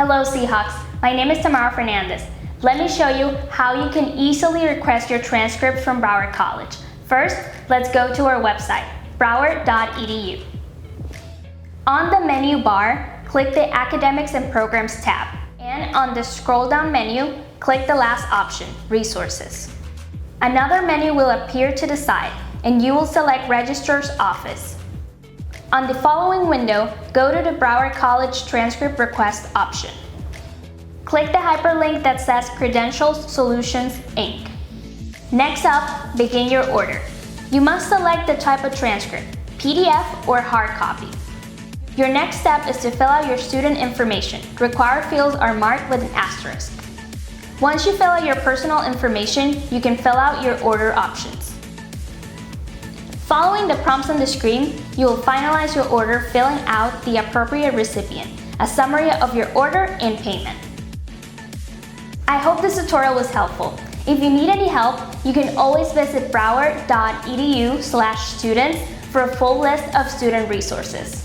Hello Seahawks, my name is Tamara Fernandez. Let me show you how you can easily request your transcript from Broward College. First, let's go to our website, broward.edu. On the menu bar, click the Academics and Programs tab, and on the scroll-down menu, click the last option, Resources. Another menu will appear to the side, and you will select Registrar's Office. On the following window, go to the Broward College Transcript Request option. Click the hyperlink that says Credentials Solutions, Inc. Next up, begin your order. You must select the type of transcript, PDF or hard copy. Your next step is to fill out your student information. Required fields are marked with an asterisk. Once you fill out your personal information, you can fill out your order options. Following the prompts on the screen, you will finalize your order filling out the appropriate recipient, a summary of your order, and payment. I hope this tutorial was helpful. If you need any help, you can always visit broward.edu/students for a full list of student resources.